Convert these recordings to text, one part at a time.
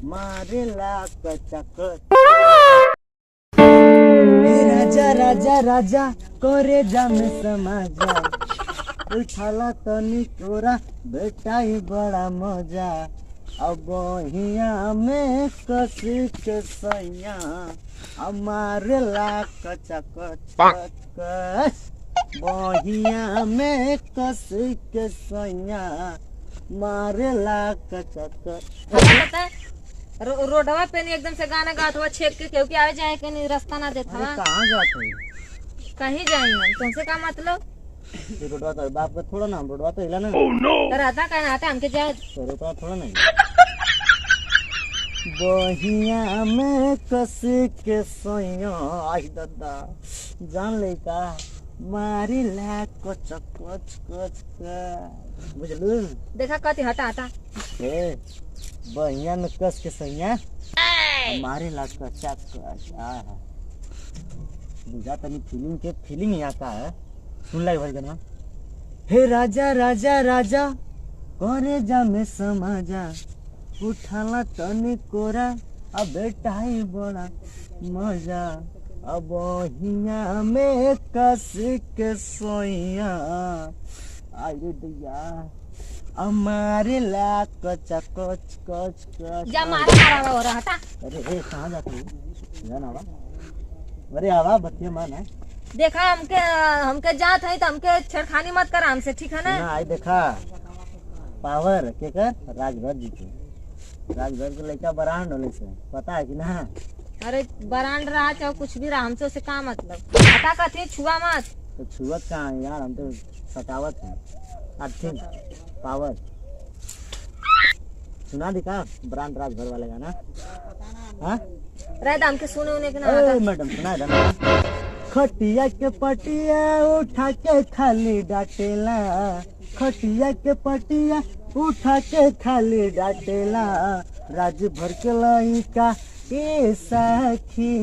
मारे ला कचकच। राजा राजा राजा करे जामे समाजा, उठाला तनी तोरा बेटाई बड़ा मजा। अब हिया में कस के सैया, हमारे ला कचकच कच। बहिया में कस के सैया, मारे ला कचकच। रोडवा पे नहीं एकदम से गाना गात हुआ छेक के क्योंकि आवे जाए के नहीं रास्ता ना देता। कहाँ जाते हैं? कहीं जाएंगे हम, तुमसे का मतलब? रोडवा तो बाप का थोड़ा ना, रोडवा तो हिला ना। तो रहता कहना आता हमके जाए तो रोडवा थोड़ा नहीं। बहिया में कस के सोया, आई दादा जान ले का मारी ला कच कच कच का, बुझलू? देखा कति हटा हटा ए बहिया में कस के सोया, हमारे ला कच कच। आहा बुझा तनी फीलिंग के फीलिंग यहाँ का है। सुन ला भाई गाना। हे राजा राजा राजा करे जा में समाजा, उठाला तनी कोरा अब बेटाई बड़ा मजा। अब हिया में कस के सोया, आये दिया हमारे ला कच कच कच कच। जा मारा हो रहा हटा। अरे कहाँ जाते हो? जाना बा। अरे आवा बतिया मान है। देखा हमके जात है तो हमके छेड़खानी मत कर हमसे, ठीक है ना? आई देखा पावर के कर राजभर जी के, राजभर के लड़का बरांड होने से पता है कि ना? अरे बरांड रहा चाहे कुछ भी रहा, हमसे उसे का मतलब? हटा कथी छुआ मत। तो छुअत कहाँ है यार, हम तो सटावत है। अच्छी पावर सुना दिखा ब्रांड राजभर वाले गाना। हाँ रह दाम के सुने उन्हें के ना मैडम सुना है। खटिया के पटिया उठा के खाली डाटेला, खटिया के पटिया उठा के खाली डाटेला। राज भर के लइका ए साखी,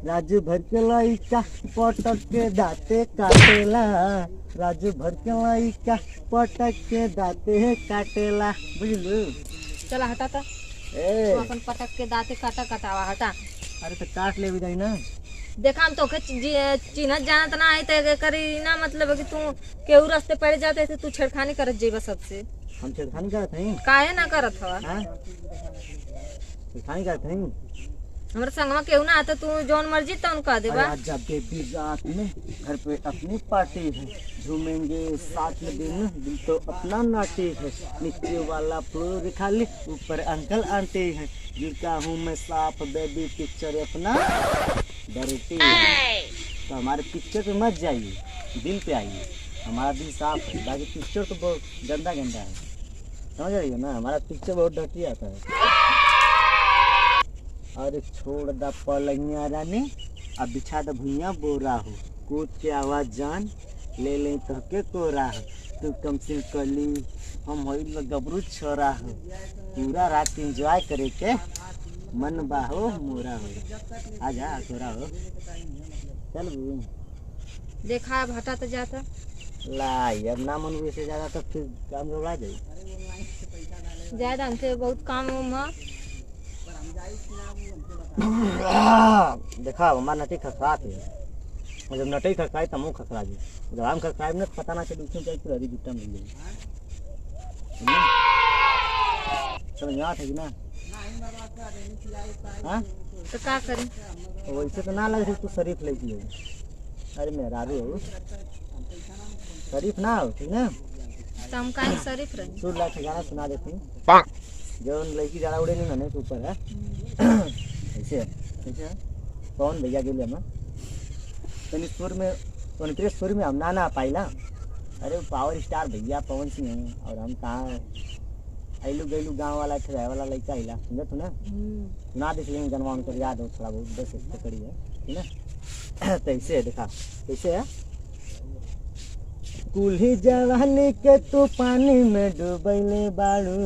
राज भर के लइका पटक के दाते काटेला। राज भर के लइका पटक के दाते काटेला, बुझलू? चला हटा था ए अपन पटक के दाते काटा कटावा हटा। अरे तो काट ले भी ना। देखा हम तोके चिन्हत जानत ना है तो करी ना मतलब है कि तू केहू रास्ते पड़ जाते तो तू छेड़खानी करत जेबा सबसे। हम छेड़खानी करत हई? काहे ना करत हवा? हां छेड़खानी करत हई? हमरा संगवा केहू ना आता, तू जोन मर्जी तौन कह देबा। आज जब बेबी रात में घर पे अपनी पार्टी है, झूमेंगे साथ में दिन, दिल तो अपना नाटी है। नीचे वाला फ्लोर खाली, ऊपर अंकल आंटी है। गिरता हूँ मैं साफ बेबी पिक्चर अपना डरती है। तो हमारे पिक्चर पे मत जाइए, दिल पे आइए। हमारा दिल साफ है, बाकी पिक्चर तो बहुत गंदा गंदा है, समझ रही हो ना? हमारा पिक्चर बहुत डर्टी आता है। अरे छोड़ दा पलंगिया रानी, अब बिछा दा भुइया बोरा हो। कूद के आवाज जान ले ले तो के कोरा हो। तू कम सिल कली हम होइल गबरू छोरा हो। पूरा रात एंजॉय करे के मन बाहो मोरा हो। आजा छोरा हो, चल बू। देखा अब हटा तो जाता लाई अब ना मन वैसे ज्यादा तो फिर काम गड़बड़ा जाए। ज्यादा हमसे बहुत काम है। देखा हमारा नटी खखरात है, जब नटी खखराई तो मुँह खखरा जी। जब हम खखराए ना पता ना चले उसमें चल हरी जुट्टा मिल जाए। समझ में आता है कि ना? हाँ तो क्या करें? वैसे तो ना लग रही तू शरीफ लड़की हो। अरे मेरा भी हो शरीफ ना हो, ठीक ना? तो हम कहीं शरीफ रहे। सुन ला गाना सुना देती जो लड़की ज़्यादा उड़े नहीं ना ऊपर है। ऐसे ऐसे कौन भैया गेले हम तनिष्पुर में तनिष्पुर में हम ना पाइला। अरे पावर स्टार भैया पवन सिंह हैं और हम कहाँ आइलू गैलू गाँव वाला ठहराए वाला लड़का आइला, समझत हो ना? सुना दे लेकिन गनवा उनको याद हो थोड़ा बहुत, बस पकड़ी है, ठीक ना? तो ऐसे है, देखा कैसे है। कुल्ही जवानी के तू पानी में डूबैले बाड़ू,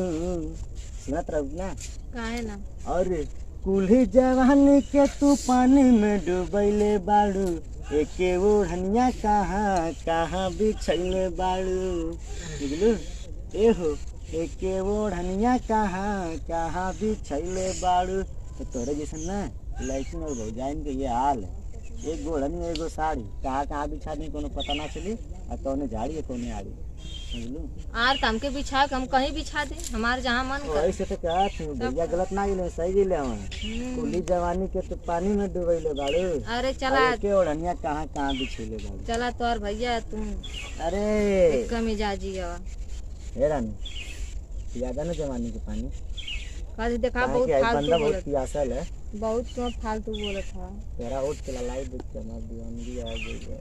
सुनत रहू ना? काहे ना? और कुल्ही जवानी के तू पानी में डूबैले बाड़ू, एके ओढ़निया कहाँ कहाँ बिछैले बाड़ू, बुझलू? ए हो एके ओढ़निया कहाँ कहाँ बिछैले बाड़ू। तो तोरे जैसन ना लड़की और भौजाइन के ये हाल है, एक ओढ़नी एगो साड़ी कहाँ कहाँ बिछा दी कोनो पता ना चली, और कौने झाड़ी है कौने आड़ी, समझलू। आर काम के बिछा हम कहीं बिछा दे, हमार जहाँ मन कर। ऐसे तो क्या थी भैया, गलत ना गिले सही गिले हम। कुली जवानी के तो पानी में डूबैले बाड़ू। अरे चला के ओढ़निया कहाँ कहाँ बिछैले बाड़ू। चला तोर भैया तुम अरे कमी जाजी हवा। हे रानी ज्यादा ना जवानी के पानी कल देखा काहे बहुत कि आज फालतू बंदा बहुत बोलत, प्यासल है। बहुत क्यों फालतू बोलत था। तेरा ओट के लाई देख के हमार दीवानगी आ गई है।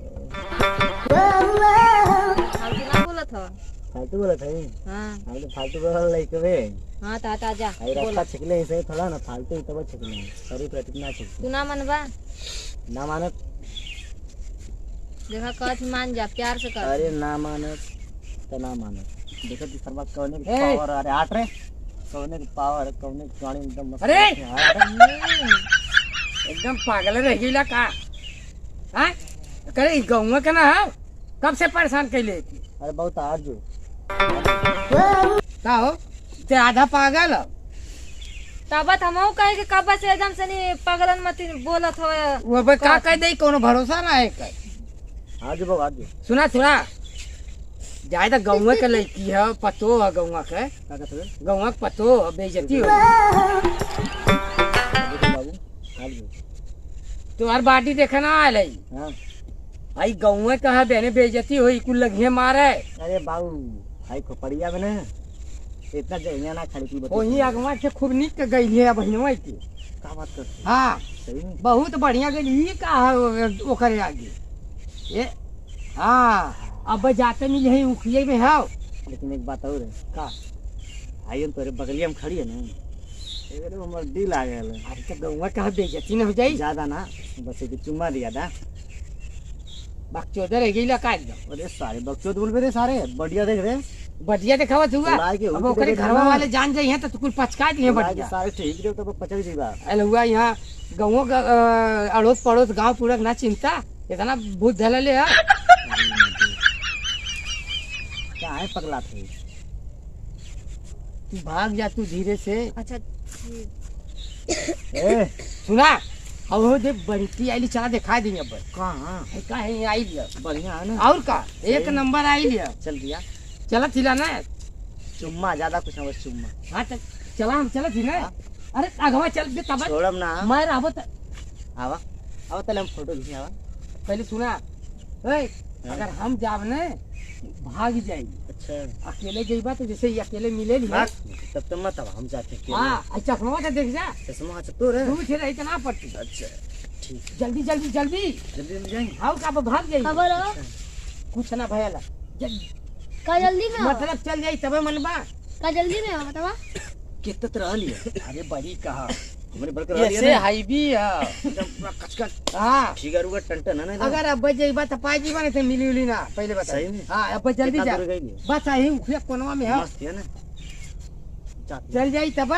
फालतू ना बोलत था। फालतू बोलत है। हाँ हम तो फालतू बोलल लइके बे। हाँ ता जा आई बोला। रास्ता छिकले ऐसे थोड़ा ना फालतू ही तब छिकले सरी प्रतिज्ञा छिक तू ना मनबा ना मानत। देखा कथ मान जा, प्यार से कर। अरे ना मानत तो ना मानत। देखो तू सर्वा कौने की पावर। अरे आट रे कौने की पावर कौने की गाड़ी एकदम मस्त। अरे! हम्म, एकदम पागल रह गईला का। हाँ करे गौवा के ना हो, कब से परेशान कैले थी। अरे बहुत आट जो का हो ते आधा पागल हो। तबत हमहू कहे कि कब से एकदम से नहीं पगलन मत बोलत हो। वो बे का कह दे कोनो भरोसा ना है कर। आज जो आज जो सुना सुना ज्यादा गौवा के लड़की है, पतो है गौवा के। का कहत है गौवा के पतो है, बेइज्जती हो। देखो बाबू आज जो तुम्हार बाटी देखे ना आयल है। हां आई गौवा का है बहने बेइज्जती होई कुल लगिए मारे। अरे बाबू भाई खोपड़िया में ना इतना जइया ना खड़ी की बता। वही अगवा से खूब निक के गई है बहनवा की। का बात करते हाँ सही में। बहुत बढ़िया गई। ये का है ओकरे आगे ये। हाँ अब जाते मिले है उखिए में है। लेकिन एक बात और है का आई तोरे बगलिया में खड़ी है ना, एगो हमर दिल आ गया है। अरे तो गौवा का बेइज्जती न हो जाई। ज्यादा ना बस एक चुम्मा दिया था। बकचोदे रह गई का एकदम। अरे सारे बच्चों बोल रे सारे बढ़िया देख रहे बढ़िया दिखावा हुआ। उड़ाए के अब होती ओकरे देखे घरवा ना। वाले जान जाई हैं तो कुल पचका दिए बढ़िया। सारे ठीक रे तो पचक जीवा। अरे हुआ यहाँ गाँवों का अड़ोस पड़ोस गांव पूरा ना चिंता इतना भूत धलले है। क्या है पगला थे। तू भाग जा तू धीरे से। अच्छा ए सुना अब वो देख बंटी आईली चला दिखा दी अब। कहां का है आई लिया बढ़िया है ना। और का एक नंबर आई लिया। चल दिया चला थिला ना। चुम्मा ज्यादा कुछ ना बस चुम्मा। हाँ तो चला हम चला थी ना। अरे अगवा चल दे तब छोड़म ना। मैं रहबो त आवा आवा तले हम फोटो खींच आवा। पहले सुना ए, अगर हम जाब ने भाग जाई। अच्छा अकेले जाइबा तो जैसे ही अकेले मिले नहीं। बात तब तो मत आवा हम जाते हैं। हाँ अच्छा चश्मा तो देख जा चश्मा अच्छा तो रे। तू फिर इतना पड़ती। अच्छा ठीक जल्दी जल्दी जल्दी जल्दी हम जाएंगे। आओ का भाग जाई। खबर हो कुछ ना भयला जल्दी का जल्दी में हो? मतलब चल जाई तबे मनबा। का जल्दी में हो बतावा। कितना तरह लिया अरे बड़ी कहा हमारे बड़कर ऐसे हाईवी है। एकदम पूरा कचकच हाँ फिगर उगर टन है ना। अगर अब जाइबा तो पाई जीवा नहीं तो मिली उली ना पहले बता। सही में? हाँ अब जल्दी कितना जा दूर गई है? बस आई उखिया कोनवा में है। मस्त है ना। जाते हैं। चल जाई तब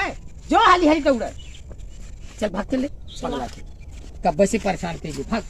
जो हाली हाली दौड़ा। चल भाग चल ले पगला के कब से परेशान कर भाग।